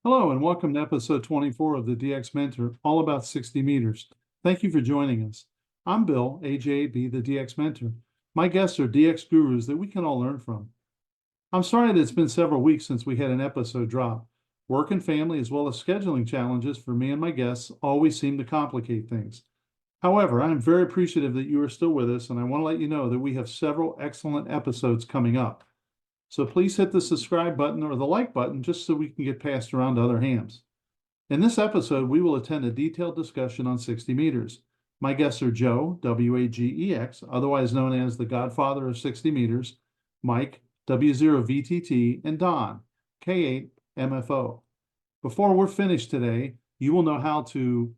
Hello and welcome to episode 24 of the DX Mentor, all about 60 meters. Thank you for joining us. I'm Bill, AJAB, the DX Mentor. My guests are DX gurus that we can all learn from. I'm sorry that it's been several weeks since we had an episode drop. Work and family, as well as scheduling challenges for me and my guests, always seem to complicate things. However, I'm very appreciative that you are still with us, and I want to let you know that we have several excellent episodes coming up. So please hit the subscribe button or the like button just so we can get passed around to other hands. In this episode, we will attend a detailed discussion on 60 meters. My guests are Joe, W-A-G-E-X, otherwise known as the godfather of 60 meters, Mike, W0VTT, and Don, K8MFO. Before we're finished today, you will know how to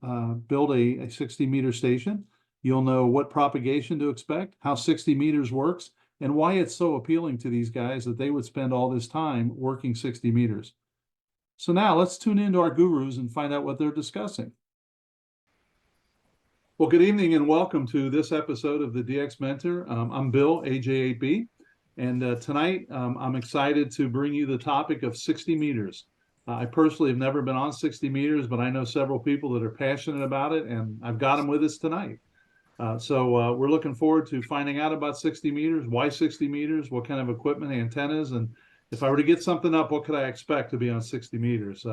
build a 60-meter station. You'll know what propagation to expect, how 60 meters works, and why it's so appealing to these guys that they would spend all this time working 60 meters. So now let's tune into our gurus and find out what they're discussing. Well, good evening and welcome to this episode of the DX Mentor. I'm Bill, AJ8B, and tonight I'm excited to bring you the topic of 60 meters. I personally have never been on 60 meters, but I know several people that are passionate about it, and I've got them with us tonight. So we're looking forward to finding out about 60 meters, why 60 meters, what kind of equipment, antennas, and if I were to get something up, what could I expect to be on 60 meters?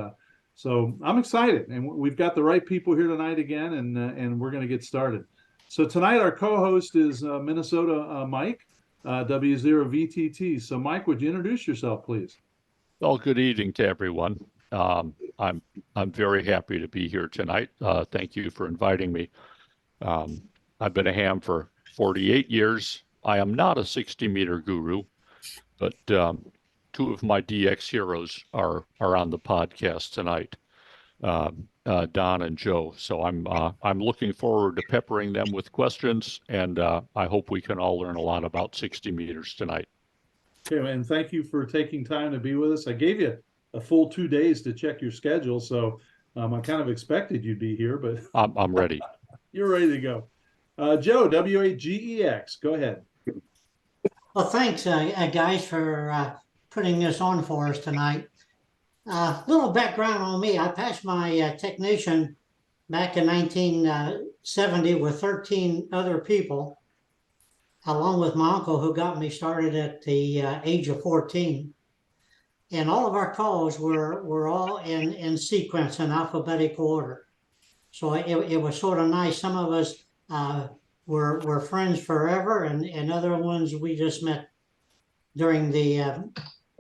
So I'm excited, and we've got the right people here tonight again, and we're going to get started. So tonight our co-host is Minnesota Mike, W0VTT. So Mike, would you introduce yourself, please? Well, good evening to everyone. I'm very happy to be here tonight. Thank you for inviting me. I've been a ham for 48 years. I am not a 60-meter guru, but two of my DX heroes are on the podcast tonight, Don and Joe. So I'm looking forward to peppering them with questions, and I hope we can all learn a lot about 60 meters tonight. Okay, and thank you for taking time to be with us. I gave you a full 2 days to check your schedule, so I kind of expected you'd be here, but I'm ready. You're ready to go. Joe, W-A-G-E-X, go ahead. Well, thanks, guys, for putting this on for us tonight. Little background on me. I passed my technician back in 1970 with 13 other people, along with my uncle who got me started at the age of 14. And all of our calls were all in sequence, in alphabetical order. So it was sort of nice. Some of us were friends forever, and other ones we just met during the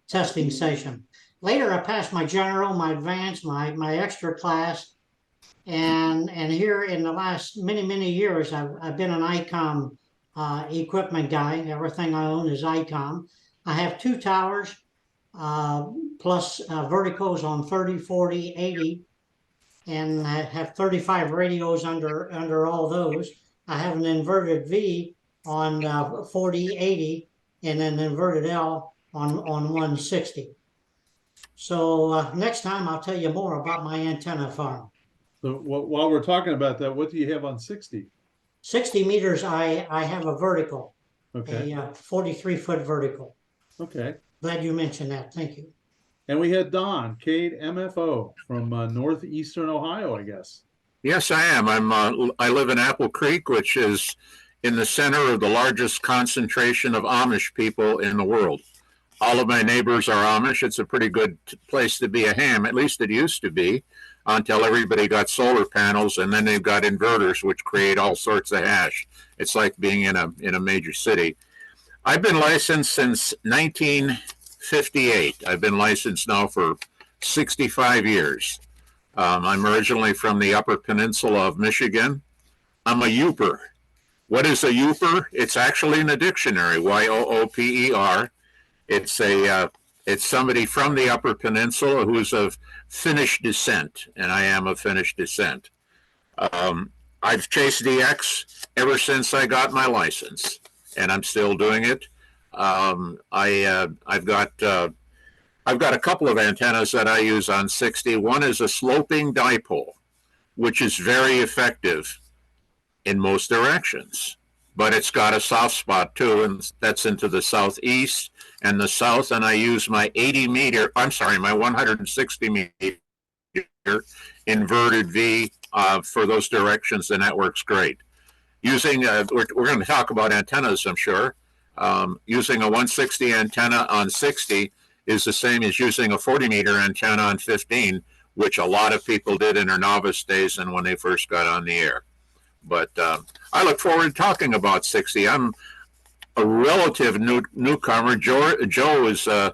testing session. Later, I passed my general, my advanced, my extra class, and here in the last many years, I've been an ICOM equipment guy. Everything I own is ICOM. I have 2 towers plus verticals on 30, 40, 80. And I have 35 radios under all those. I have an inverted V on 40, 80, and an inverted L on 160. So next time I'll tell you more about my antenna farm. So while we're talking about that, what do you have on 60? 60 meters, I have a vertical, okay, a 43-foot vertical. Okay. Glad you mentioned that. Thank you. And we had Don, K8MFO from northeastern Ohio, I guess. Yes, I am. I live in Apple Creek, which is in the center of the largest concentration of Amish people in the world. All of my neighbors are Amish. It's a pretty good place to be a ham. At least it used to be, until everybody got solar panels, and then they've got inverters, which create all sorts of hash. It's like being in a major city. I've been licensed since 1958. I've been licensed now for 65 years. I'm originally from the Upper Peninsula of Michigan. I'm a Yooper. What is a Yooper? It's actually in a dictionary, Y-O-O-P-E-R. It's somebody from the Upper Peninsula who's of Finnish descent, and I am of Finnish descent. I've chased DX ever since I got my license, and I'm still doing it. I've got a couple of antennas that I use on 60. One is a sloping dipole, which is very effective in most directions, but it's got a soft spot too, and that's into the southeast and the south. And I use my 160 meter inverted V for those directions, then that works great. Using, we're going to talk about antennas, I'm sure. Using a 160 antenna on 60 is the same as using a 40-meter antenna on 15, which a lot of people did in their novice days and when they first got on the air. But I look forward to talking about 60. I'm a relative newcomer. Joe is a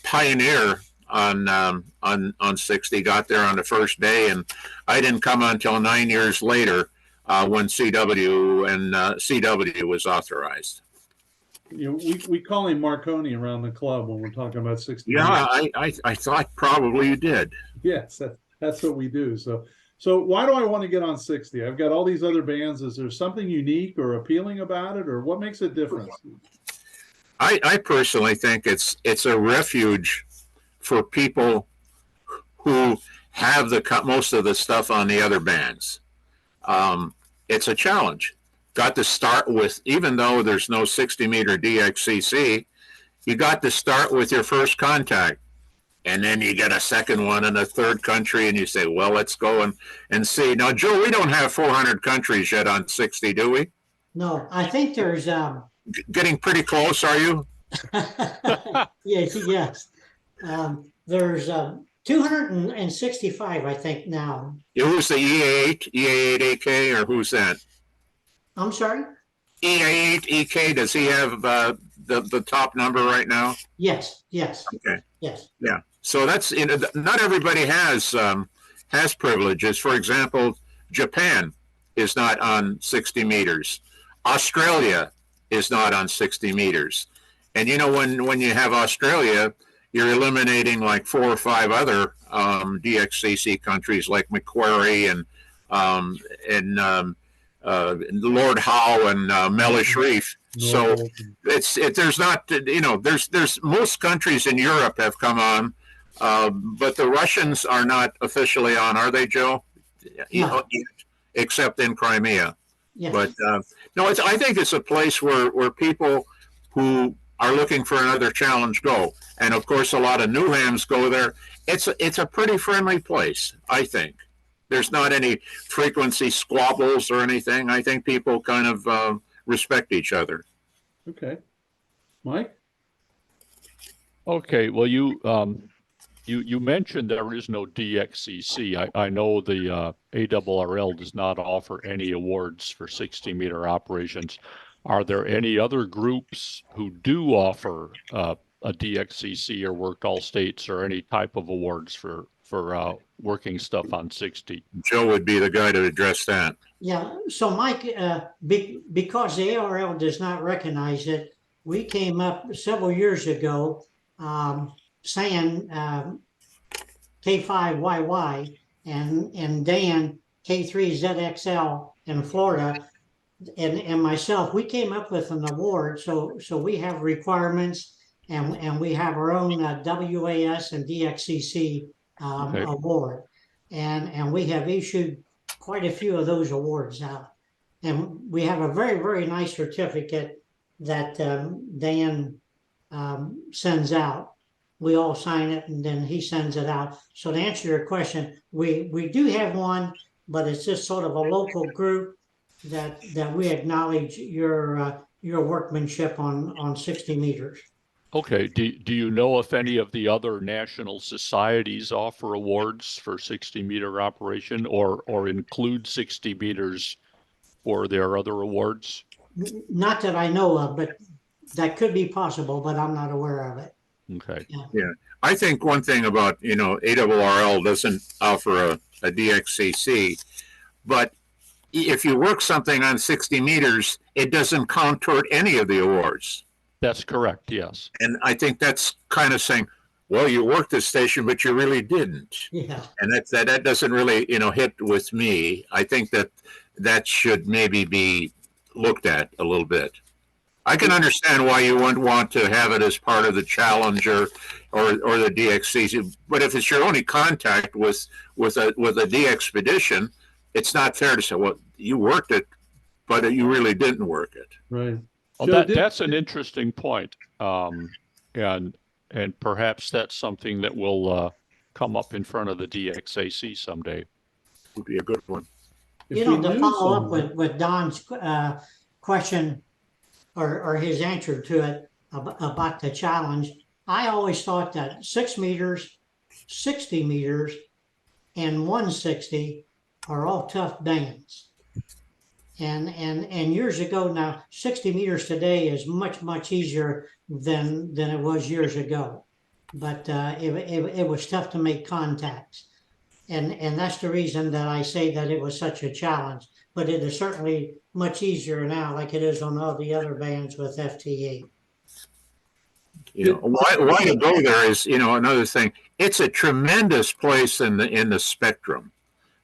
pioneer on 60. Got there on the first day, and I didn't come until 9 years later when CW was authorized. You know, we call him Marconi around the club when we're talking about 60 Yeah, meters. I thought probably you did. Yes, that's what we do. So why do I want to get on 60? I've got all these other bands. Is there something unique or appealing about it, or what makes it different? I personally think it's a refuge for people who have most of the stuff on the other bands. It's a challenge. Got to start with, even though there's no 60-meter DXCC, you got to start with your first contact. And then you get a second one in a third country, and you say, well, let's go and see. Now, Joe, we don't have 400 countries yet on 60, do we? No, I think there's Getting pretty close, are you? yes. There's 265, I think, now. Who's the EA8AK, or who's that? I'm sorry? EA8EK, does he have the top number right now? Yes. Okay. Yes. Yeah. So that's, not everybody has privileges. For example, Japan is not on 60 meters. Australia is not on 60 meters. And when you have Australia, you're eliminating like 4 or 5 other DXCC countries like Macquarie and Lord Howe and Mellish Reef. So there's not, there's most countries in Europe have come on, but the Russians are not officially on, are they, Joe? No. Except in Crimea. Yes. But no, I think it's a place where people who are looking for another challenge go. And of course, a lot of new hams go there. It's a pretty friendly place, I think. There's not any frequency squabbles or anything. I think people kind of respect each other. Okay. Mike? Okay, well, you mentioned there is no DXCC. I know the ARRL does not offer any awards for 60-meter operations. Are there any other groups who do offer a DXCC or worked all states or any type of awards for working stuff on 60? Joe would be the guy to address that. Yeah. So, Mike, because the ARRL does not recognize it, we came up several years ago saying K5YY and Dan K3ZXL in Florida and myself, we came up with an award. So we have requirements and we have our own WAS and DXCC Okay. award. And we have issued quite a few of those awards out. And we have a very, very nice certificate that Dan sends out. We all sign it and then he sends it out. So to answer your question, we do have one, but it's just sort of a local group that we acknowledge your workmanship on 60 meters. Okay, do you know if any of the other national societies offer awards for 60-meter operation or include 60 meters for their other awards? Not that I know of, but that could be possible, but I'm not aware of it. Okay. Yeah. I think one thing about, ARRL doesn't offer a DXCC, but if you work something on 60 meters, it doesn't count toward any of the awards. That's correct, yes. And I think that's kind of saying, well, you worked this station, but you really didn't. Yeah. And that doesn't really, hit with me. I think that should maybe be looked at a little bit. I can understand why you wouldn't want to have it as part of the Challenger or the DXCC, but if it's your only contact with a DXpedition, it's not fair to say, well, you worked it, but you really didn't work it. Right. Well, that's an interesting point. And perhaps that's something that will come up in front of the DXAC someday. Would be a good one. If You know, we to knew follow up someone- with Don's question or his answer to it about the challenge, I always thought that 6 meters, 60 meters, and 160 are all tough bands. And years ago now, 60 meters today is much easier than it was years ago. But it was tough to make contacts. And that's the reason that I say that it was such a challenge. But it is certainly much easier now, like it is on all the other bands with FT8. You know, why you go there is, you know, another thing. It's a tremendous place in the spectrum.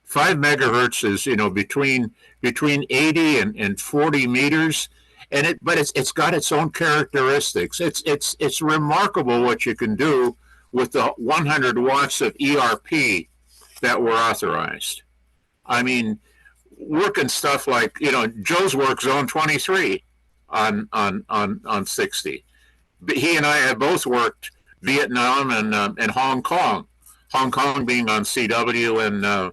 5 megahertz is, you know, between 80 and 40 meters, and but it's got its own characteristics. It's remarkable what you can do with the 100 watts of ERP that were authorized. I mean, working stuff like, you know, Joe's work zone 23 on 60. He and I have both worked Vietnam and Hong Kong. Hong Kong being on CW and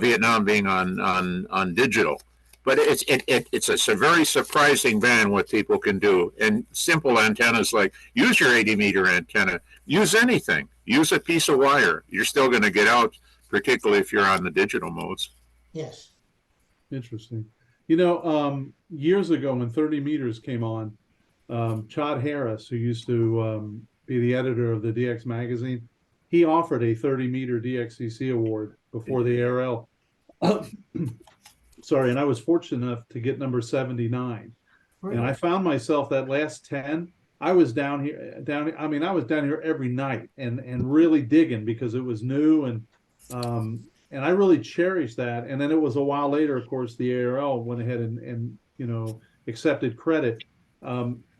Vietnam being on digital. But it's a very surprising band what people can do. And simple antennas like use your 80 meter antenna, use anything, use a piece of wire. You're still going to get out, particularly if you're on the digital modes. Yes. Interesting. You know, years ago when 30 meters came on, Chad Harris, who used to be the editor of the DX magazine, he offered a 30 meter DXCC award before the ARL. Sorry, and I was fortunate enough to get number 79. And I found myself that last 10, I was down here, I was down here every night and really digging because it was new and I really cherished that. And then it was a while later, of course, the ARL went ahead and you know, accepted credit.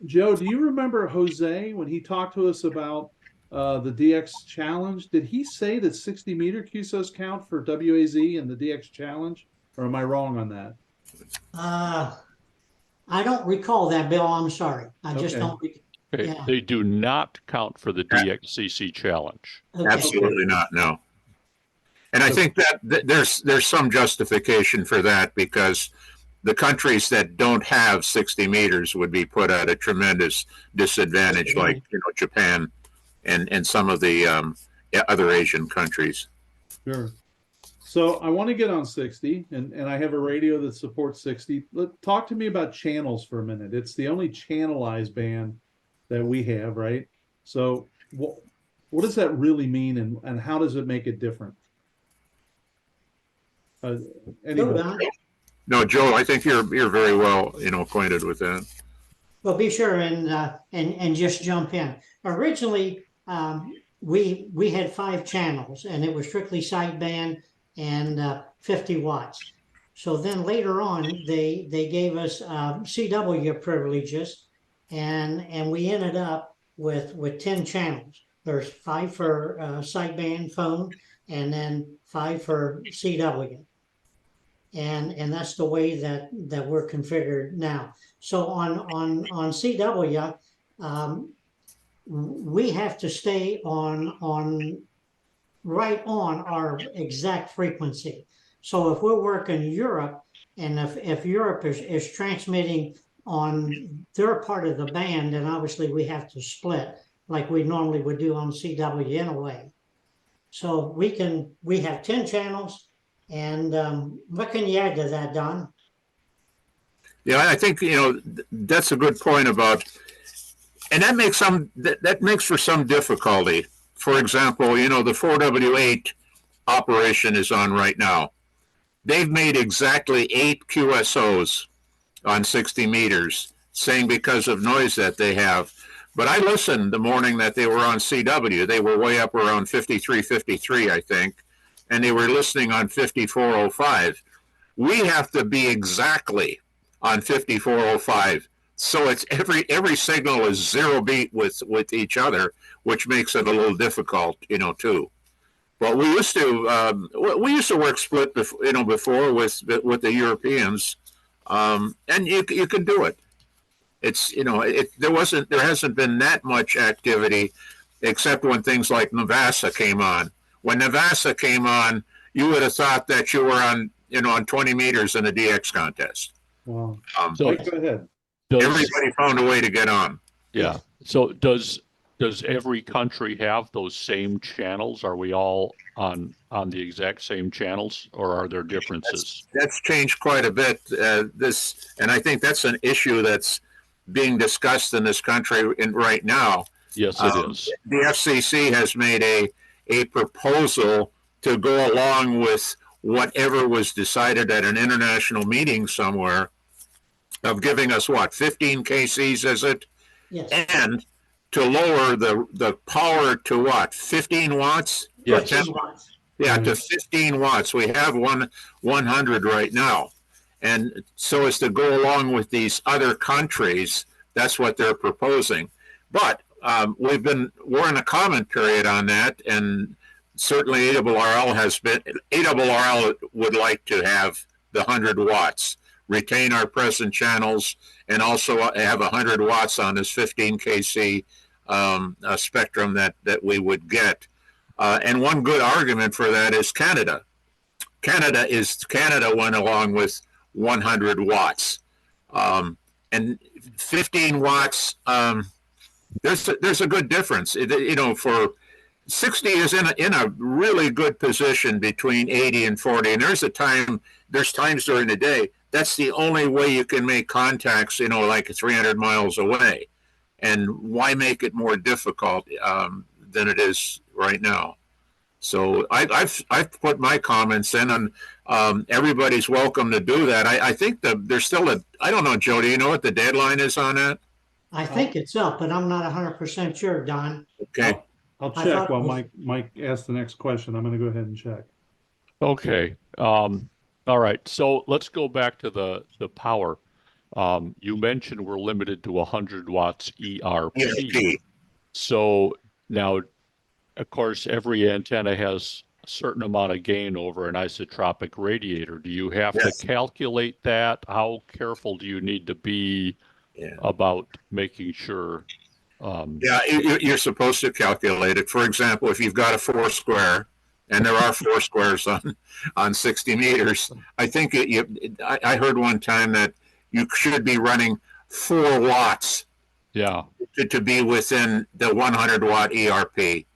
Joe, do you remember Jose when he talked to us about the DX Challenge? Did he say that 60 meter QSOs count for WAZ and the DX Challenge? Or am I wrong on that? I don't recall that, Bill. I'm sorry. I just don't. Okay. Yeah. They do not count for the DXCC challenge. Okay. Absolutely not, no. And I think that there's some justification for that because the countries that don't have 60 meters would be put at a tremendous disadvantage, like, you know, Japan and some of the other Asian countries. Sure. So I want to get on 60, and I have a radio that supports 60. Talk to me about channels for a minute. It's the only channelized band that we have, right? So what does that really mean, and how does it make it different? Anybody? No, Joe, I think you're very well, you know, acquainted with that. Well, be sure and just jump in. Originally, we had 5 channels, and it was strictly sideband and 50 watts. So then later on, they gave us CW privileges, and we ended up with 10 channels. There's 5 for sideband phone, and then 5 for CW. And that's the way that we're configured now. So on CW, we have to stay right on our exact frequency. So if we're working Europe, and if Europe is transmitting on their part of the band, then obviously we have to split like we normally would do on CW anyway. So we have 10 channels. And what can you add to that, Don? Yeah, I think, you know, that's a good point about, and that makes for some difficulty. For example, you know, the 4W8 operation is on right now. They've made exactly 8 QSOs on 60 meters, saying because of noise that they have. But I listened the morning that they were on CW. They were way up around 53, I think, and they were listening on 5405. We have to be exactly on 5405. So it's every signal is 0 beat with each other, which makes it a little difficult, you know, too. But we used to work split before, you know, before with the Europeans, and you can do it. It's, you know, there hasn't been that much activity, except when things like Navassa came on, when Navassa came on, you would have thought that you were on, on 20 meters in a DX contest. Wow. So Mike, go ahead. Everybody found a way to get on. Yeah. So does every country have those same channels? Are we all on the exact same channels, or are there differences? That's changed quite a bit. And I think that's an issue that's being discussed in this country right now. Yes, it is. The FCC has made a proposal to go along with whatever was decided at an international meeting somewhere, of giving us 15 KCs, is it? Yes. And to lower the power to 15 watts? Yes. 15 watts. Yeah, to 15 watts. We have 100 right now. And so as to go along with these other countries, that's what they're proposing. But we're in a comment period on that, and certainly ARRL would like to have the 100 watts, retain our present channels, and also have 100 watts on this 15 kc spectrum that we would get. And one good argument for that is Canada. Canada went along with 100 watts, and 15 watts. There's a good difference. For 60 is in a really good position between 80 and 40. And there's times during the day that's the only way you can make contacts, like 300 miles away. And why make it more difficult than it is right now? So I've put my comments in, and everybody's welcome to do that. I think there's still I don't know, Joe, do you know what the deadline is on that? I think it's up, but I'm not 100% sure, Don. Okay. I'll I check thought while it was- Mike asks the next question. I'm going to go ahead and check. Okay. All right. So let's go back to the power. You mentioned we're limited to 100 watts ERP. ERP. So now, of course, every antenna has a certain amount of gain over an isotropic radiator. Do you have Yes. to calculate that? How careful do you need to be about making sure? Yeah, you're supposed to calculate it. For example, if you've got a 4 square, and there are 4 squares on 60 meters, I think I heard one time that you should be running 4 watts to be within the 100 watt ERP.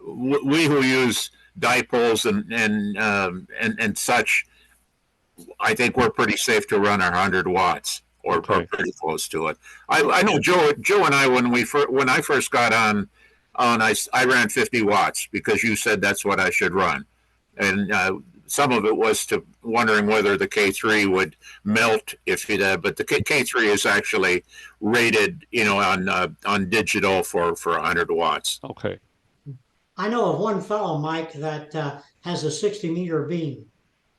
We who use dipoles and such, I think we're pretty safe to run our 100 watts or pretty close to it. I know Joe and I, when I first got on, I ran 50 watts because you said that's what I should run, and some of it was to wondering whether the K3 would melt if you did, but the K3 is actually rated, on digital for 100 watts. Okay. I know of one fellow, Mike, that has a 60-meter beam.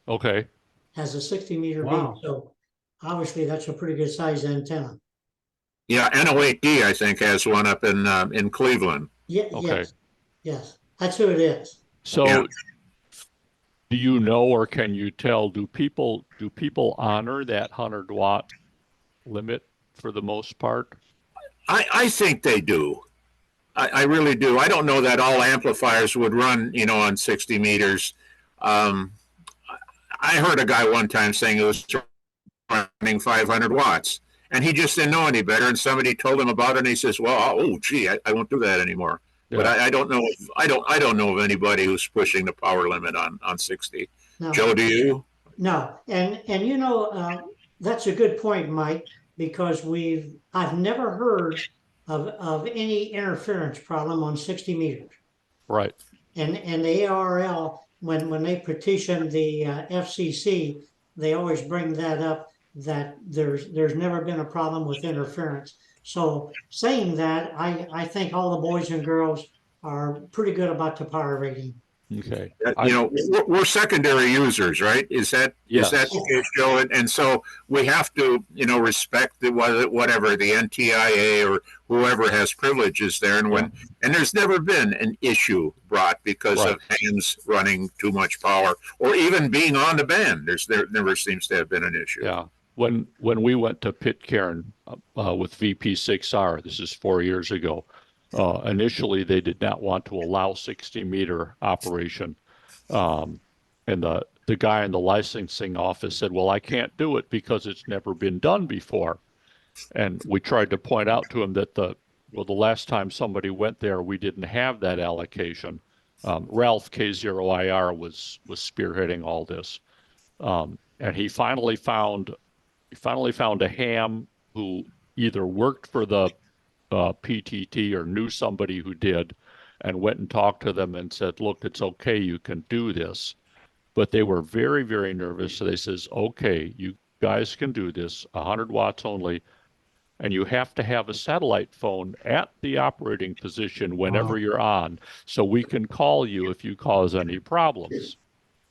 Okay. Has a 60-meter Wow. beam. So obviously that's a pretty good size antenna. Yeah, NO8D I think has one up in Cleveland. Yeah. Okay. Yes. That's who it is. So do you know, or can you tell, do people honor that 100 watt limit for the most part? I think they do. I really do. I don't know that all amplifiers would run, on 60 meters. I heard a guy one time saying it was running 500 watts, and he just didn't know any better. And somebody told him about it, and he says, "Well, I won't do that anymore." Yeah. But I don't know. I don't know of anybody who's pushing the power limit on 60. No. Joe, do you? No, and that's a good point, Mike, because I've never heard of any interference problem on 60 meters. Right. And the ARRL, when they petition the FCC, they always bring that up, that there's never been a problem with interference. So saying that, I think all the boys and girls are pretty good about the power rating. Okay. We're secondary users, right? Is that the case, Joe? And so we have to, respect whatever the NTIA or whoever has privileges there. And and there's never been an issue brought because of hams running too much power or even being on the band. There never seems to have been an issue. Yeah. When we went to Pitcairn with VP6R, this is 4 years ago, Initially, they did not want to allow 60-meter operation. And the guy in the licensing office said, well, I can't do it because it's never been done before. And we tried to point out to him that the last time somebody went there, we didn't have that allocation. Ralph K0IR was spearheading all this. And he finally found a ham who either worked for the PTT or knew somebody who did, and went and talked to them and said, look, it's okay, you can do this. But they were very, very nervous. So they says, okay, you guys can do this, 100 watts only, and you have to have a satellite phone at the operating position whenever you're on, so we can call you if you cause any problems.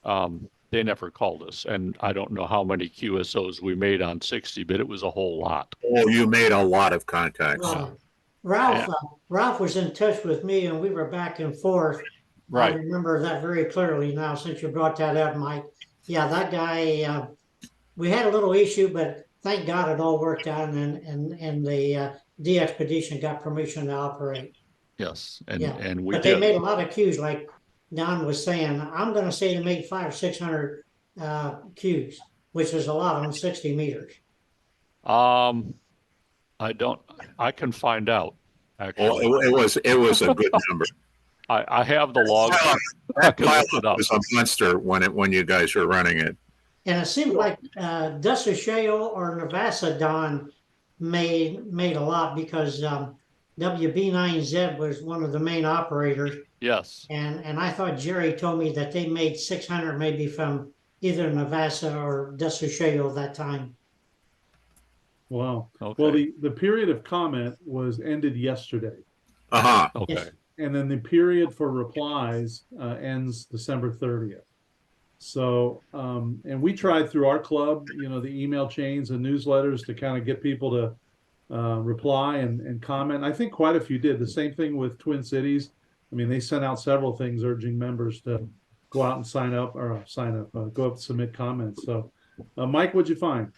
They never called us, and I don't know how many QSOs we made on 60, but it was a whole lot. Oh, you made a lot of contacts. Ralph was in touch with me, and we were back and forth. Right. I remember that very clearly now, since you brought that up, Mike. Yeah, that guy, we had a little issue, but thank God it all worked out, and the DXpedition got permission to operate. Yes, Yeah. and we But did. they made a lot of Qs, like Don was saying. I'm going to say they made 500 or 600 Qs, which is a lot on 60 meters. I can find out, actually. Oh, it was a good number. I have the logs. That can look it pilot up. was a monster when you guys were running it. And it seemed like Dusty Shale or Navassa Don made a lot, because WB9Z was one of the main operators. Yes. And I thought Jerry told me that they made 600 maybe from either Navassa or Dusty Shale that time. Wow. Okay. Well, the period of comment was ended yesterday. Uh-huh. Okay. Yes. And then the period for replies ends December 30th. So, and we tried through our club, the email chains and newsletters to kind of get people to reply and comment. I think quite a few did. The same thing with Twin Cities. I mean, they sent out several things urging members to go out and go up and submit comments. So, Mike, what'd you find?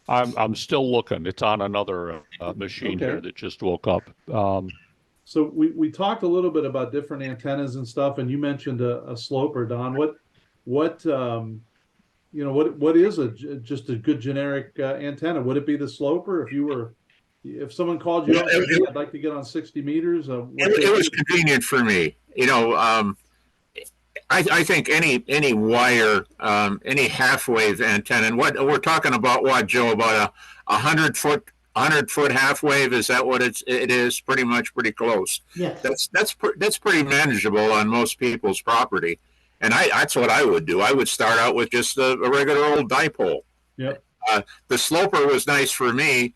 I'm still looking. It's on another machine Okay. here that just woke up. So we talked a little bit about different antennas and stuff, and you mentioned a sloper, Don. What is just a good generic antenna? Would it be the sloper? If someone called you up and said, I'd like to get on 60 meters, It was convenient for me. I think any wire, any half wave antenna, and what we're talking about, Joe, about a 100-foot half wave, is that what it is? Pretty close. Yeah. That's pretty manageable on most people's property. And that's what I would do. I would start out with just a regular old dipole. Yep. The sloper was nice for me,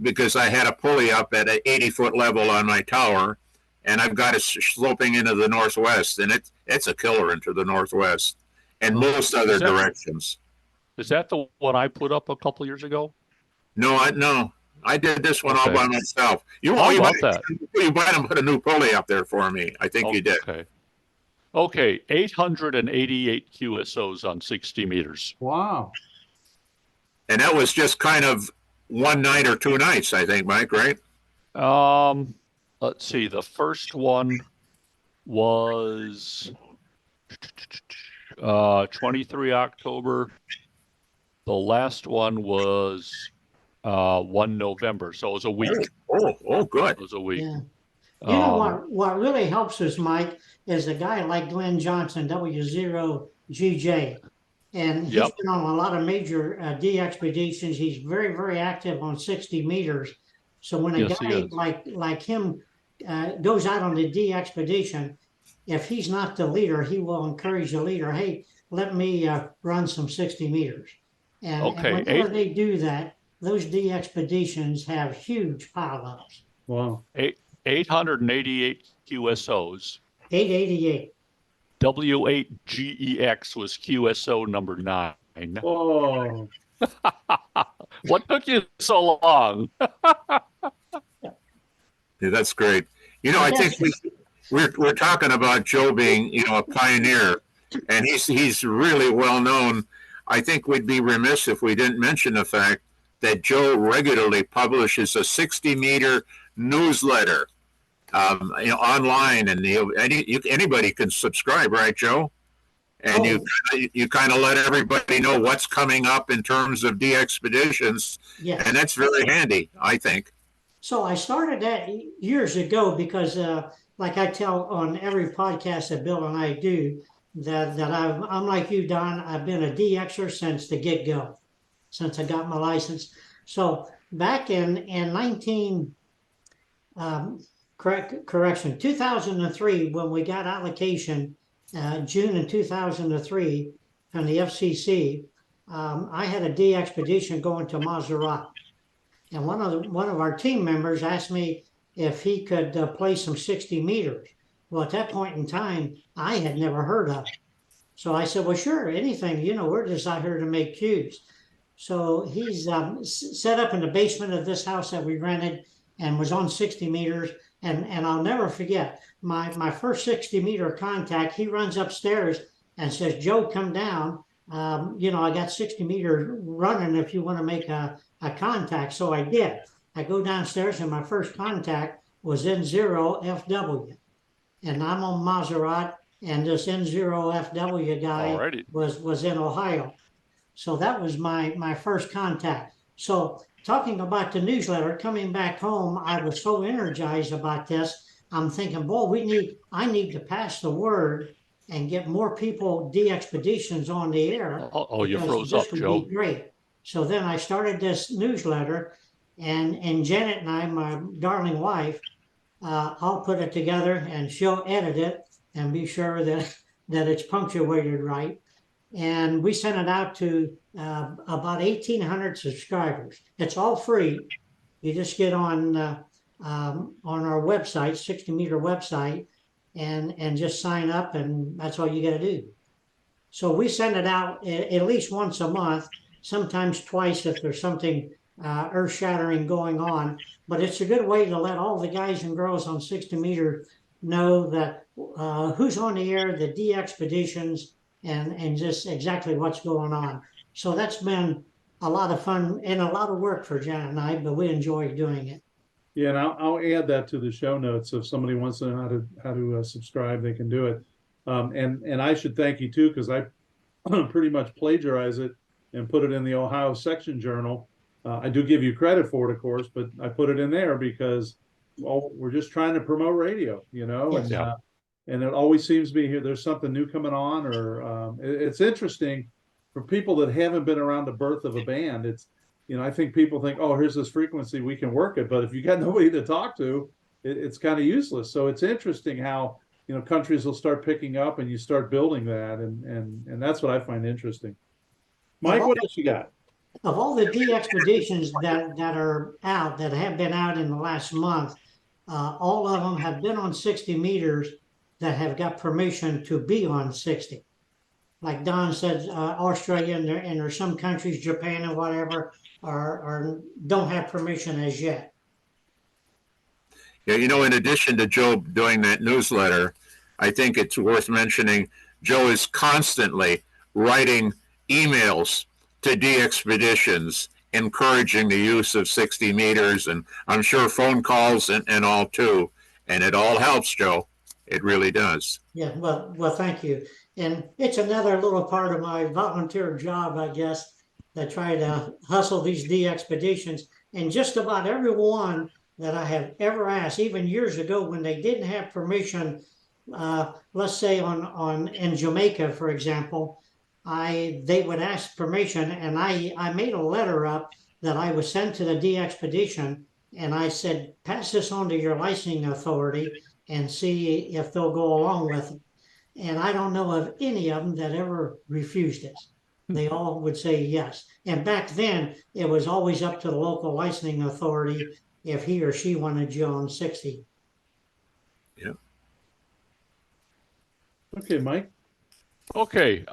because I had a pulley up at an 80-foot level on my tower, and I've got it sloping into the northwest, and it's a killer into the northwest and most other directions. Is that the one I put up a couple years ago? No, I did this one all by myself. You How about You might have put a new pulley up there for me. I think you did. Okay, 888 QSOs on 60 meters. Wow. And that was just kind of one night or 2 nights, I think, Mike, right? Let's see. The first one was 23 October. The last one was 1 November. So it was a week. Oh, good. It was a week. Yeah. You know what really helps us, Mike, is a guy like Glenn Johnson, W0GJ. And he's been on a lot of major DXpeditions. He's very, very active on 60 meters. So when a guy like him goes out on the DXpedition, if he's not the leader, he will encourage the leader, hey, let me run some 60 meters. And whenever they do that, those DXpeditions have huge pileups. Wow. 888 QSOs. 888. W8GEX was QSO number 9. Oh. What took you so long? Yeah, that's great. I think we're talking about Joe being, a pioneer, and he's really well known. I think we'd be remiss if we didn't mention the fact that Joe regularly publishes a 60-meter newsletter. online, and anybody can subscribe, right, Joe? And you kind of let everybody know what's coming up in terms of DXpeditions, Yes. and that's very handy, I think. So I started that years ago because, like I tell on every podcast that Bill and I do, that I'm like you, Don. I've been a DXer since the get-go, since I got my license. So back in 2003, when we got allocation, June of 2003 from the FCC, I had a DXpedition going to Maserati. And one of our team members asked me if he could play some 60 meters. Well, at that point in time, I had never heard of it. So I said, well, sure, anything, we're just out here to make cubes. So he's set up in the basement of this house that we rented and was on 60 meters. And I'll never forget my first 60-meter contact. He runs upstairs and says, Joe, come down. I got 60 meters running if you want to make a contact. So I did. I go downstairs and my first contact was N0FW. And I'm on Maserati, and this N0FW guy was in Ohio. So that was my first contact. So talking about the newsletter, coming back home, I was so energized about this. I'm thinking, boy, I need to pass the word and get more people DXpeditions on the air. You froze up, Joe. Be great. So then I started this newsletter, and Janet and I, my darling wife, I'll put it together and she'll edit it and be sure that it's punctuated right. And we sent it out to about 1,800 subscribers. It's all free. You just get on our website, 60 Meter website, and just sign up, and that's all you got to do. So we send it out at least once a month, sometimes twice if there's something earth-shattering going on. But it's a good way to let all the guys and girls on 60 Meter know that who's on the air, the DXpeditions, and just exactly what's going on. So that's been a lot of fun and a lot of work for Janet and I, but we enjoy doing it. Yeah, and I'll add that to the show notes. If somebody wants to know how to subscribe, they can do it. And I should thank you too, because I pretty much plagiarize it and put it in the Ohio Section Journal. I do give you credit for it, of course, but I put it in there because we're just trying to promote radio, Yes. And it always seems to be here. There's something new coming on, or it's interesting for people that haven't been around the birth of a band. It's, I think people think, oh, here's this frequency, we can work it. But if you got nobody to talk to, it's kind of useless. So it's interesting how, countries will start picking up and you start building that. And that's what I find interesting. Mike, what else you got? Of all the DXpeditions that are out, that have been out in the last month, all of them have been on 60 meters that have got permission to be on 60. Like Don said, Australia and there's some countries, Japan and whatever, are don't have permission as yet. Yeah, in addition to Joe doing that newsletter, I think it's worth mentioning Joe is constantly writing emails to DXpeditions encouraging the use of 60 meters, and I'm sure phone calls and all too. And it all helps, Joe. It really does. Yeah, well, thank you. And it's another little part of my volunteer job, I guess, that try to hustle these DXpeditions. And just about everyone that I have ever asked, even years ago when they didn't have permission, let's say in Jamaica, for example, they would ask permission, and I made a letter up that I would send to the DXpedition, and I said, pass this on to your licensing authority and see if they'll go along with it. And I don't know of any of them that ever refused it. They all would say yes. And back then, it was always up to the local licensing authority if he or she wanted you on 60. Yeah. Okay, Mike. Okay.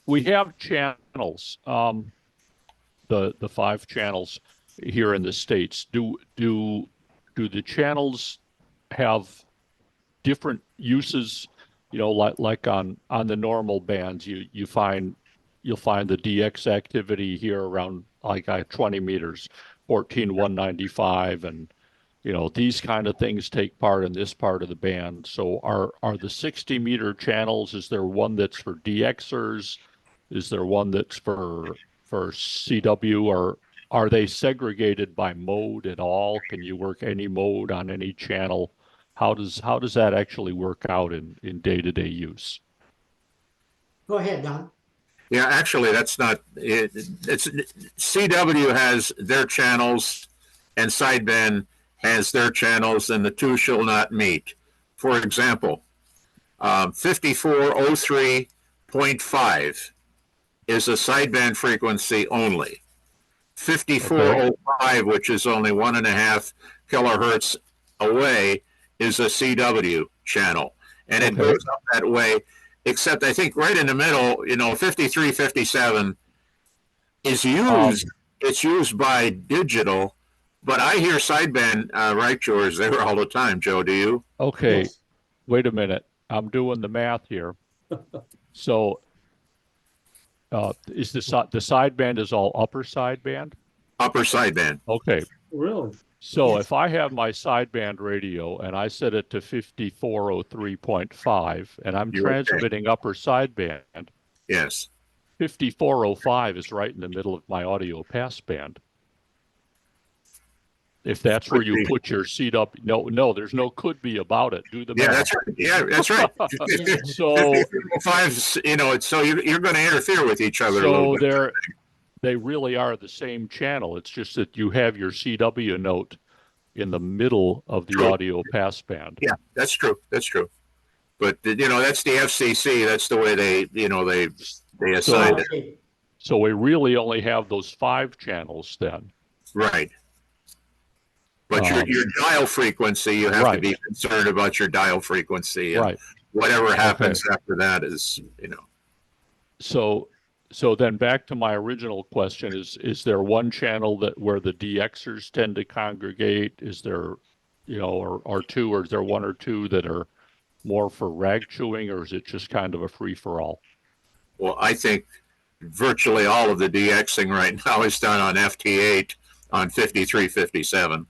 We have channels, the 5 channels here in the States. Do the channels have different uses? Like on the normal bands, you'll find the DX activity here around like 20 meters, 14,195, and these kind of things take part in this part of the band. So are the 60-meter channels, is there one that's for DXers? Is there one that's for CW, or are they segregated by mode at all? Can you work any mode on any channel? How does that actually work out in day-to-day use? Go ahead, Don. Yeah, actually, that's not it. It's CW has their channels, and sideband has their channels, and the two shall not meet. For example, 5403.5 is a sideband frequency only. 5405, which is only 1.5 kilohertz away, is a CW channel, and it goes up that way. Except I think right in the middle, 5357 is used. It's used by digital, but I hear sideband right yours there all the time. Joe, do you? Okay, Yes. wait a minute. I'm doing the math here. So is the sideband is all upper sideband? Upper sideband. Okay. Really? So Yes. if I have my sideband radio and I set it to 5403.5 and I'm You're okay. transmitting upper sideband, Yes. 5405 is right in the middle of my audio passband. If that's where you put your CW, no, there's no could be about it. Do the Yeah, math. that's right. Yeah, that's right. So 5405, so you're going to interfere with each other a little bit. they really are the same channel. It's just that you have your CW note in the middle of the audio passband. Yeah, that's true. That's true. But that's the FCC. That's the way they assigned it. Okay. So we really only have those 5 channels then. Right. But your dial frequency, you have to be concerned about your dial frequency. And whatever happens after that is. So then back to my original question, is there one channel where the DXers tend to congregate? Is there, or two, or is there one or two that are more for rag chewing, or is it just kind of a free for all? Well, I think virtually all of the DXing right now is done on FT8 on 5357.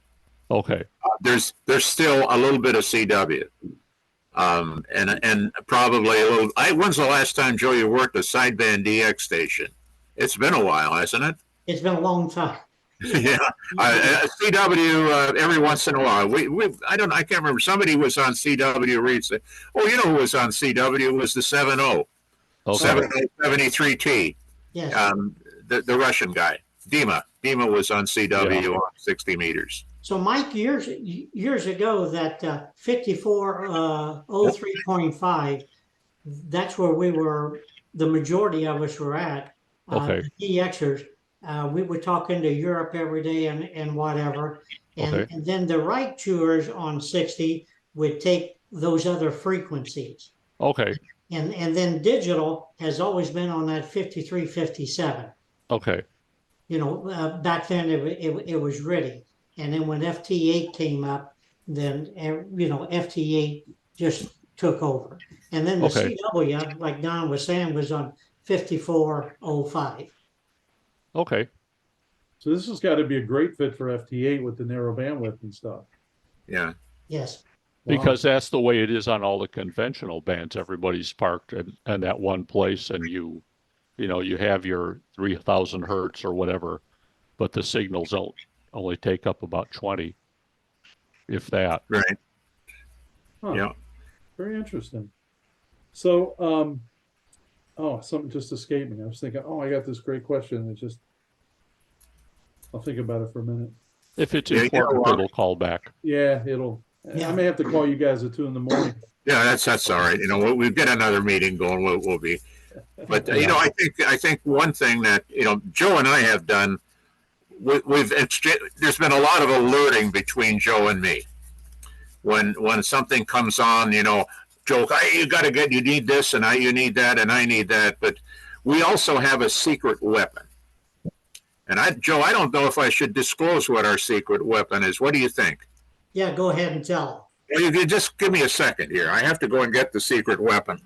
Okay. There's still a little bit of CW. And probably a little. When's the last time, Joe, you worked a sideband DX station? It's been a while, hasn't it? It's been a long time. Yeah, CW every once in a while. I can't remember. Somebody was on CW Reads. Oh, you know who was on CW? It was the 70. 7073T. Yes. The Russian guy, Dima. Dima was on CW on 60 meters. So, Mike, years ago, that 5403.5, that's where we were. The majority of us were at. Okay. The DXers. We were talking to Europe every day and whatever. And then the right chewers on 60 would take those other frequencies. Okay. And then digital has always been on that 5357. Okay. Back then it was ready. And then when FT8 came up, then, FT8 just took over. And then the CW, like Don was saying, was on 5405. Okay. So this has got to be a great fit for FT8 with the narrow bandwidth and stuff. Yeah. Yes. Because that's the way it is on all the conventional bands. Everybody's parked in that one place, and you have your 3,000 hertz or whatever, but the signals only take up about 20, if that. Right. Huh. Yeah. Very interesting. So, something just escaped me. I was thinking, I got this great question. I'll think about it for a minute. If it's important, it'll call back. Yeah, I may have to call you guys at 2 a.m. Yeah, that's all right. We'll get another meeting going. We'll be. But I think one thing that Joe and I have done, there's been a lot of alerting between Joe and me. When something comes on, Joe, you need this, and you need that, and I need that. But we also have a secret weapon. And Joe, I don't know if I should disclose what our secret weapon is. What do you think? Yeah, go ahead and tell. Well, you can just give me a second here. I have to go and get the secret weapon.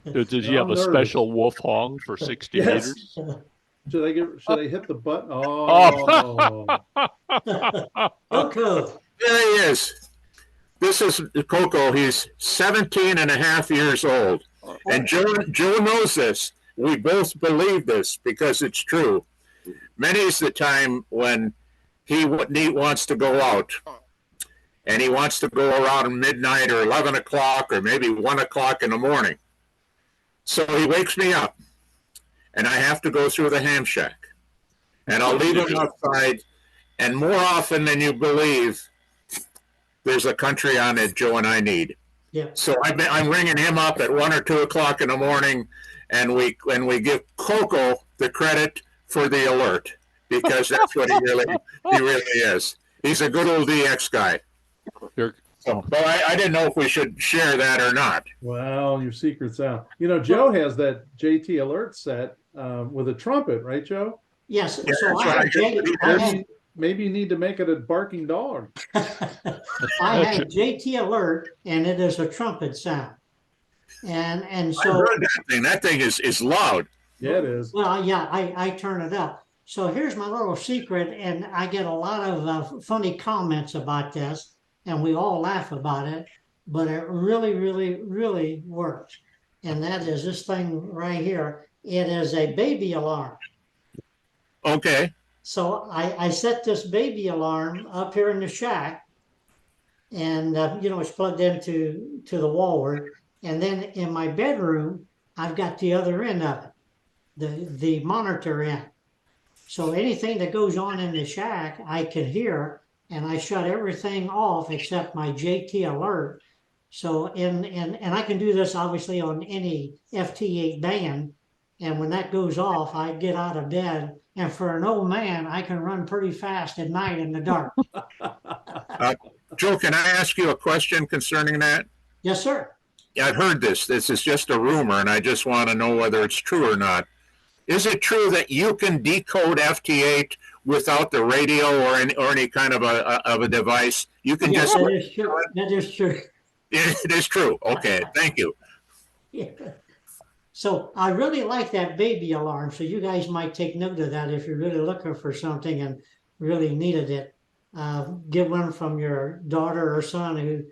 Did you have a special wolf hong for 60 meters? Should I hit the button? Oh. Coco. There he is. This is Coco. He's 17 and a half years old. And Joe knows this. We both believe this because it's true. Many's the time when he wants to go out and he wants to go around midnight or 11 o'clock or maybe 1 o'clock in the morning. So he wakes me up and I have to go through the ham shack. And I'll leave him outside. And more often than you believe, there's a country on it Joe and I need. Yeah. So I'm ringing him up at 1 or 2 o'clock in the morning, and we give Coco the credit for the alert because that's what he really is. He's a good old DX guy. So, but I didn't know if we should share that or not. Well, your secret's out. You know, Joe has that JT alert set with a trumpet, right, Joe? Yes. Yeah, So Maybe you need to make it a barking dog. I had JT alert, and it is a trumpet sound. And so I heard that thing. That thing is loud. Yeah, it is. well, yeah, I turn it up. So here's my little secret, and I get a lot of funny comments about this, and we all laugh about it, but it really, really, really works. And that is this thing right here. It is a baby alarm. Okay. So I set this baby alarm up here in the shack, and it's plugged into the wall. And then in my bedroom, I've got the other end of it, the monitor end. So anything that goes on in the shack, I can hear, and I shut everything off except my JT alert. So and I can do this obviously on any FT8 band. And when that goes off, I get out of bed. And for an old man, I can run pretty fast at night in the dark. Joe, can I ask you a question concerning that? Yes, sir. Yeah, I've heard this. This is just a rumor, and I just want to know whether it's true or not. Is it true that you can decode FT8 without the radio or any kind of a device? You can Yes, just. that is true. That is true. It is true. Okay, thank you. Yeah. So I really like that baby alarm. So you guys might take note of that if you're really looking for something and really needed it. Get one from your daughter or son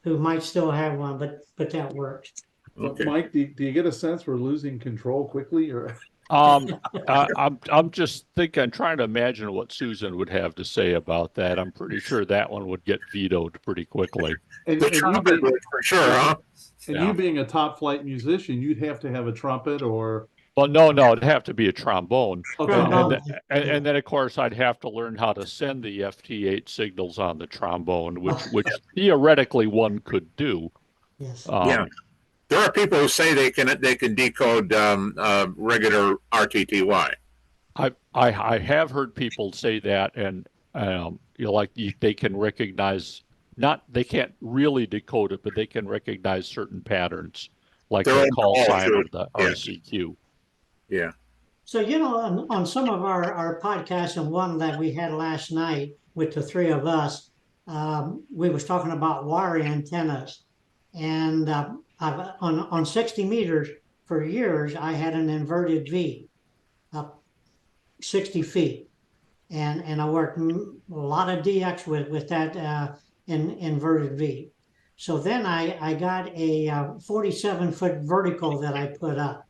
who might still have one, but that works. Okay. Mike, do you get a sense we're losing control quickly, or? I'm just trying to imagine what Susan would have to say about that. I'm pretty sure that one would get vetoed pretty quickly. And The you trumpet being, for sure, huh? and Yeah. you being a top flight musician, you'd have to have a trumpet or. Well, no, it'd have to be a trombone. Okay. Trombone. And then, of course, I'd have to learn how to send the FT8 signals on the trombone, which theoretically one could do. Yes. Yeah. There are people who say they can decode regular RTTY. I have heard people say that, and they can recognize they can't really decode it, but they can recognize certain patterns, like the call sign or the RCQ. Yeah. So, on some of our podcasts, and one that we had last night with the three of us, we was talking about wire antennas. And on 60 meters for years, I had an inverted V up 60 feet. And I worked a lot of DX with that inverted V. So then I got a 47-foot vertical that I put up,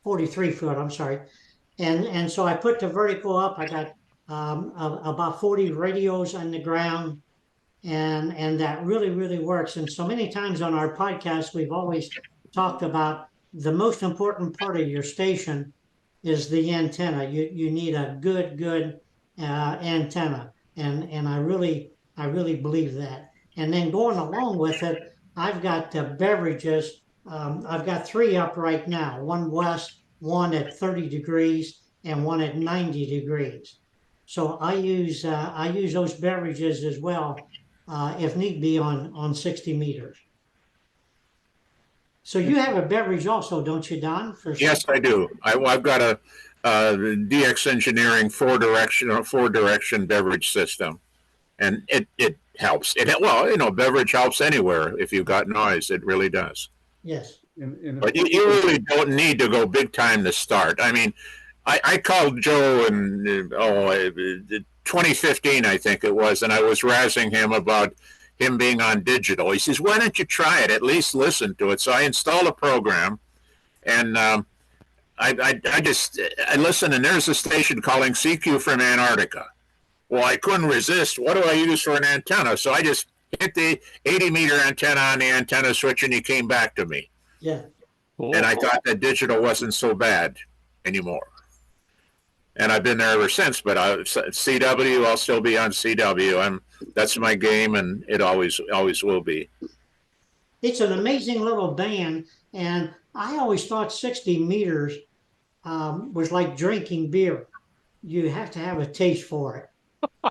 43 foot, I'm sorry. And so I put the vertical up. I got about 40 radios on the ground, and that really, really works. And so many times on our podcast, we've always talked about the most important part of your station is the antenna. You need a good antenna, and I really believe that. And then going along with it, I've got beverages. I've got 3 up right now, one west, one at 30 degrees, and one at 90 degrees. So I use those beverages as well, if need be, on 60 meters. So you have a beverage also, don't you, Don? Yes, I do. I've got a DX Engineering four direction beverage system, and it helps. Beverage helps anywhere if you've got noise. It really does. Yes. But you really don't need to go big time to start. I mean, I called Joe and 2015, I think it was, and I was razzing him about him being on digital. He says, "Why don't you try it? At least listen to it." So I installed a program, and I listened, and there's a station calling CQ from Antarctica. Well, I couldn't resist. What do I use for an antenna? So I just hit the 80-meter antenna on the antenna switch, and he came back to me. Yeah. Cool. And I thought that digital wasn't so bad anymore. And I've been there ever since. But CW, I'll still be on CW. That's my game, and it always will be. It's an amazing little band, and I always thought 60 meters was like drinking beer. You have to have a taste for it.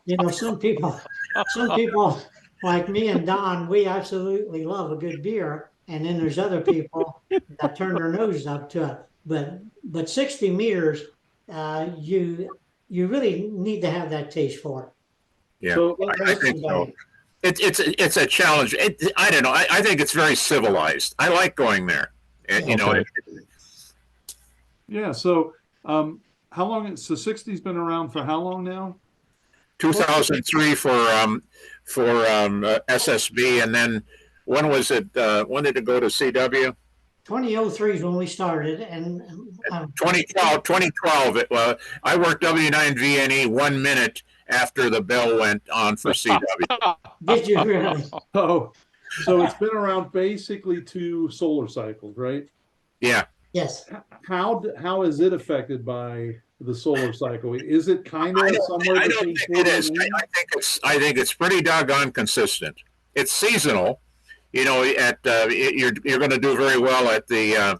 You know, some people like me and Don, we absolutely love a good beer, and then there's other people that turn their noses up to it. But 60 meters, you really need to have that taste for it. Yeah, So, I think so. It's a challenge. I don't know. I think it's very civilized. I like going there. And, you know, Okay. yeah, so how long, so 60's been around for how long now? 2003 for SSB, and then when was it? When did it go to CW? 2003 is when we started, and 2012. I worked W9VNE 1 minute after the bell went on for CW. did you really? Oh, so it's been around basically 2 solar cycles, right? Yeah. Yes. How is it affected by the solar cycle? Is it kind of somewhere I don't between think it 40 is. and 80? I think it's pretty doggone consistent. It's seasonal. You know, you're going to do very well at the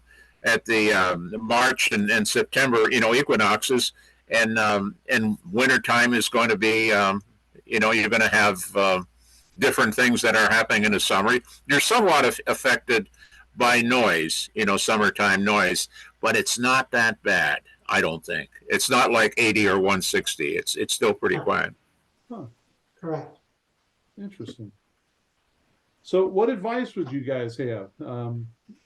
March and September, you know, equinoxes, and wintertime is going to be, you know, you're going to have different things that are happening in the summer. You're somewhat affected by noise, you know, summertime noise, but it's not that bad. I don't think it's not like 80 or 160. It's still pretty quiet. Correct. Interesting. So what advice would you guys have?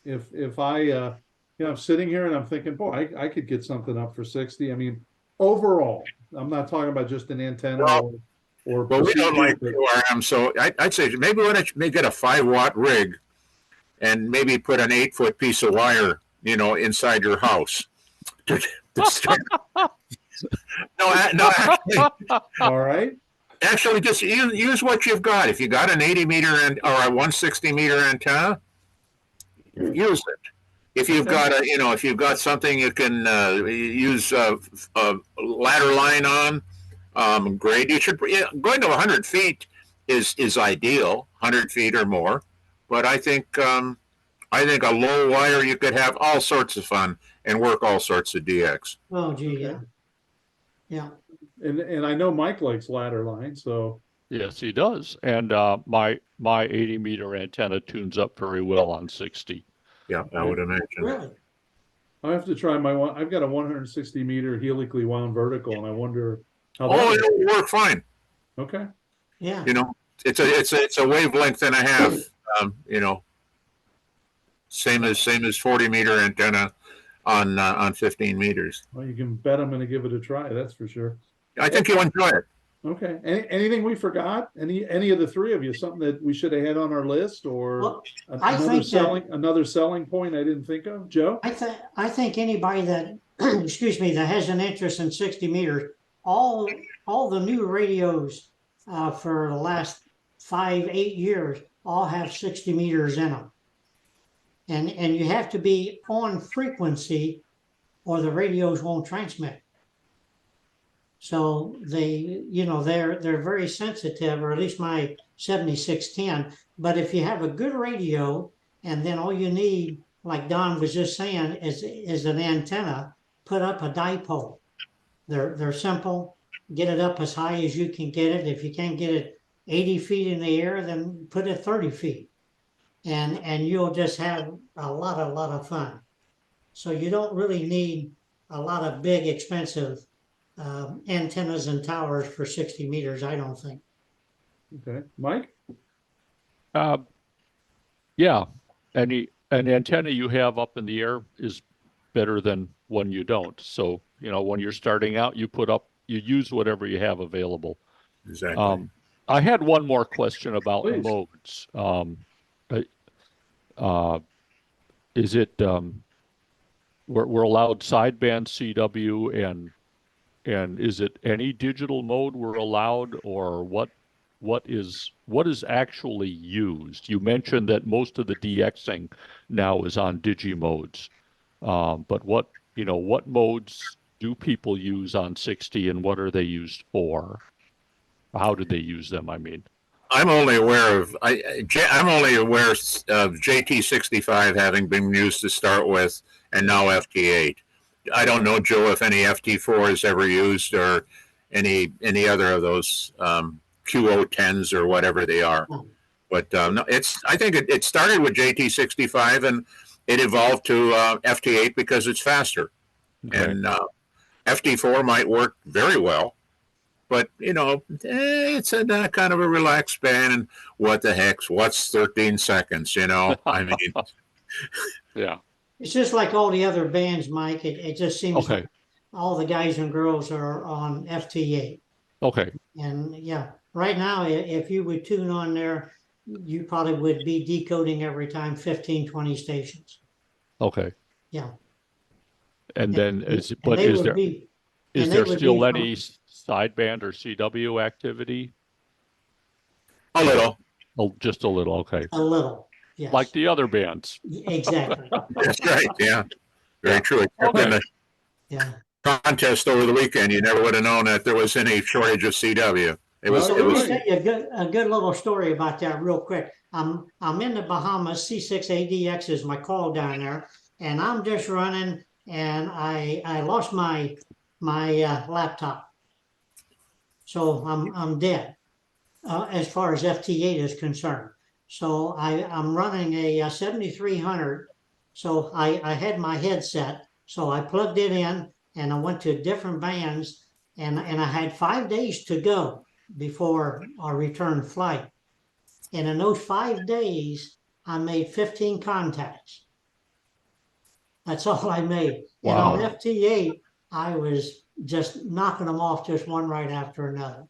If I, you know, I'm sitting here and I'm thinking, boy, I could get something up for 60. I mean, overall, I'm not talking about just an antenna or But we don't like procedure, QRM, so I'd say maybe why don't you get a 5-watt rig and maybe put an 8-foot piece of wire, you know, inside your house. No, actually, all right. actually, just use what you've got. If you got an 80-meter or a 160-meter antenna, use it. If you've got if you've got something you can use a ladder line on, great. You should going to 100 feet is ideal, 100 feet or more. But I think a low wire, you could have all sorts of fun and work all sorts of DX. Oh, gee, yeah. Yeah. And I know Mike likes ladder line, so Yes, he does. And my 80-meter antenna tunes up very well on 60. Yeah, I would imagine. Really? I have to try my one. I've got a 160 meter helically wound vertical, and I wonder how Oh, that it'll work fine. Okay. Yeah. You know, it's a wavelength and a half. You know, same as 40-meter antenna on 15 meters. Well, you can bet I'm going to give it a try. That's for sure. I think you'll enjoy it. Okay. Anything we forgot? Any of the three of you? Something that we should have had on our list, or Well, I think another selling point I didn't think of, Joe? I think anybody that excuse me, that has an interest in 60 meters, all the new radios for the last 5-8 years all have 60 meters in them. And you have to be on frequency or the radios won't transmit. So they're very sensitive, or at least my 7610. But if you have a good radio, and then all you need, like Don was just saying, is an antenna, put up a dipole. They're simple. Get it up as high as you can get it. If you can't get it 80 feet in the air, then put it 30 feet. And you'll just have a lot of fun. So you don't really need a lot of big, expensive antennas and towers for 60 meters, I don't think. Okay. Mike? Yeah, an antenna you have up in the air is better than one you don't. So, you know, when you're starting out, you put up you use whatever you have available. Exactly. I had one more question about Please. modes. Is it we're allowed sideband CW, and is it any digital mode we're allowed, or what is actually used? You mentioned that most of the DXing now is on digimodes, but what modes do people use on 60, and what are they used for? How do they use them? I mean, I'm only aware of I'm only aware of JT65 having been used to start with, and now FT8. I don't know, Joe, if any FT4 is ever used, or any other of those QO10s or whatever they are. But no, I think it started with JT65 and it evolved to FT8 because it's faster. okay. And FT4 might work very well, but it's a kind of a relaxed band. And what the heck's what's 13 seconds? I mean, Yeah. It's just like all the other bands, Mike. It just seems Okay. like all the guys and girls are on FT8. Okay. And yeah, right now, if you would tune on there, you probably would be decoding every time 15, 20 stations. Okay. Yeah. And then And is they is would there be, is and they there would still be from- any sideband or CW activity? a little. Oh, just a little. Okay. a little. Yes. Like the other bands. Exactly. That's right. Yeah, very Yeah. true. Except in the Yeah. contest over the weekend, you never would have known that there was any shortage of CW. It was. Oh, So It let was. me tell you a good little story about that real quick. I'm in the Bahamas. C6ADX is my call down there, and I'm just running, and I lost my laptop, so I'm dead as far as FT8 is concerned. So I'm running a 7300. So I had my headset, so I plugged it in, and I went to different bands, and I had 5 days to go before our return flight. And in those 5 days, I made 15 contacts. That's all I made. Wow. And on FT8, I was just knocking them off just one right after another.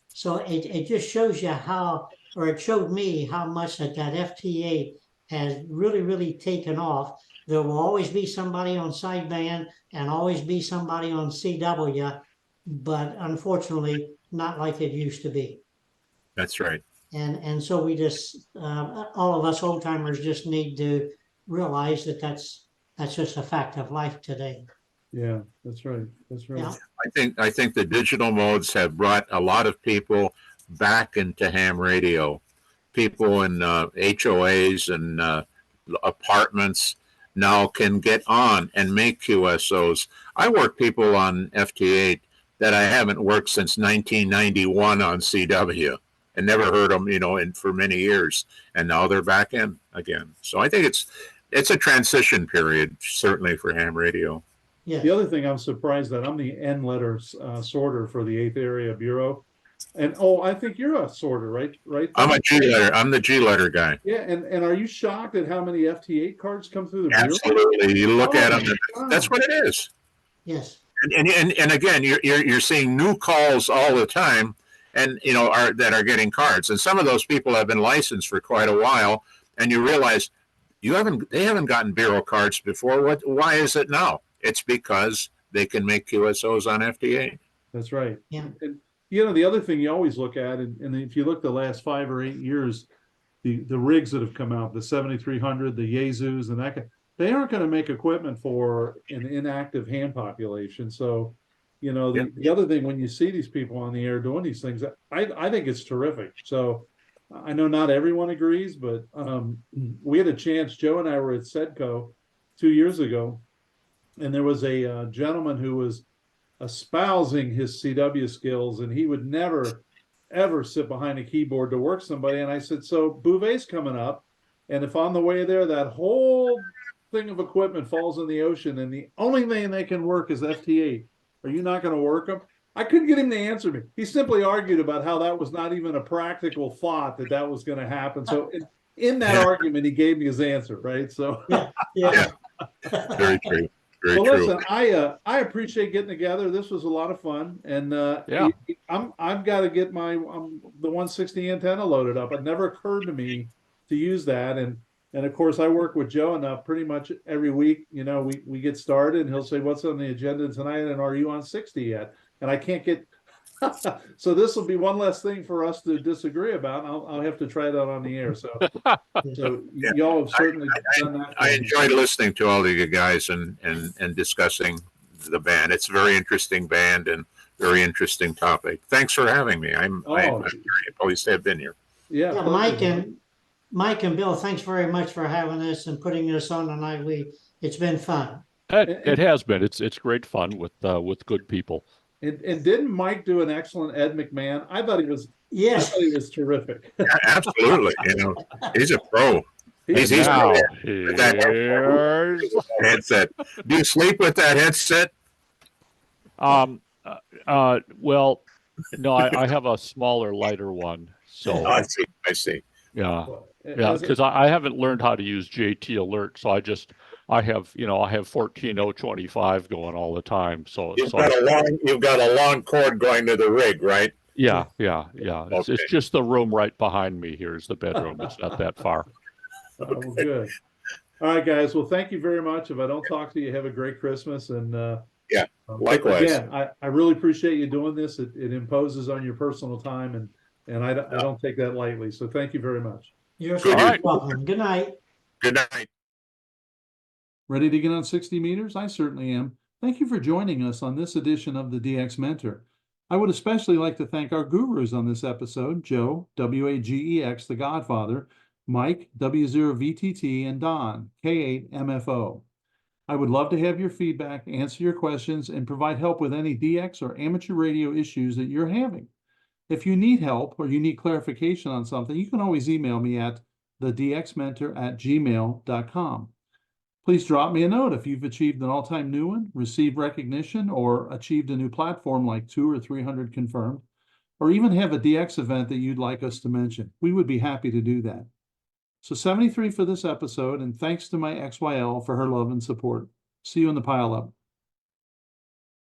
So it just shows you how, or it showed me how much that FT8 has really, really taken off. There will always be somebody on sideband and always be somebody on CW, but unfortunately, not like it used to be. That's right. And so we just, all of us old timers just need to realize that that's just a fact of life today. Yeah, that's right. That's right. Yeah. I think the digital modes have brought a lot of people back into ham radio. People in HOAs and apartments now can get on and make QSOs. I work people on FT8 that I haven't worked since 1991 on CW and never heard them, for many years. And now they're back in again. So I think it's a transition period, certainly for ham radio. Yes. The other thing I'm surprised that I'm the N letter sorter for the 8th Area Bureau. And I think you're a sorter, right? I'm a G letter. I'm the G letter guy. Yeah, and are you shocked at how many FT8 cards come through the bureau? Absolutely. You look at them. Wow. That's what it is. Yes. And again, you're seeing new calls all the time, and that are getting cards. And some of those people have been licensed for quite a while, and you realize they haven't gotten bureau cards before. Why is it now? It's because they can make QSOs on FT8. That's right. Yeah. And the other thing you always look at, and if you look the last 5 or 8 years, the rigs that have come out, the 7300, the Yaesus, and that, they aren't going to make equipment for an inactive ham population. So, the other thing, when you see these people on the air doing these things, I think it's terrific. So I know not everyone agrees, but we had a chance. Joe and I were at Sedco 2 years ago, and there was a gentleman who was espousing his CW skills, and he would never, ever sit behind a keyboard to work somebody. And I said, so Bouvet's coming up, and if on the way there that whole thing of equipment falls in the ocean and the only thing they can work is FT8, are you not going to work them? I couldn't get him to answer me. He simply argued about how that was not even a practical thought that was going to happen. So in that argument, he gave me his answer, right? So Yeah. Very true. Very Well, true. listen, I appreciate getting together. This was a lot of fun, and Yeah. I've got to get my the 160 antenna loaded up. It never occurred to me to use that, and of course I work with Joe enough pretty much every week. You know, we get started, and he'll say, "What's on the agenda tonight?" And are you on 60 yet? And I can't get. So this will be one less thing for us to disagree about. I'll have to try that on the air. So Yeah. y'all have certainly done that. I for me. enjoyed listening to all of you guys and discussing the band. It's a very interesting band and very interesting topic. Thanks for having me. I'm pleased to have been here. Yeah, Yeah, Mike and Bill, thanks very much for having us and putting this on tonight. It's been fun. It has been. It's great fun with good people. And didn't Mike do an excellent Ed McMahon? I thought he was. Yes. I thought he was terrific. Yeah, absolutely. You know, he's a pro. He's Now, with that headset. Do you sleep with that headset? well, no, I have a smaller, lighter one. So Oh, I see. I see. yeah, As a- because I haven't learned how to use JT Alert, so I have 14025 going all the time. So You've got a long cord going to the rig, right? yeah. It's Okay. just the room right behind me here is the bedroom. It's not that far. well, good. All right, guys. Well, thank you very much. If I don't talk to you, have a great Christmas. And Yeah, likewise. Again, I really appreciate you doing this. It imposes on your personal time, and I don't take that lightly. So thank you very much. You're Good. so welcome. Good night. Good night. Ready to get on 60 meters? I certainly am. Thank you for joining us on this edition of the DX Mentor. I would especially like to thank our gurus on this episode, Joe, WAGEX, the Godfather, Mike, W0VTT, and Don, K8MFO. I would love to have your feedback, answer your questions, and provide help with any DX or amateur radio issues that you're having. If you need help or you need clarification on something, you can always email me at thedxmentor@gmail.com. Please drop me a note if you've achieved an all-time new one, received recognition, or achieved a new platform like 200 or 300 confirmed, or even have a DX event that you'd like us to mention. We would be happy to do that. So 73 for this episode, and thanks to my XYL for her love and support. See you in the pile-up.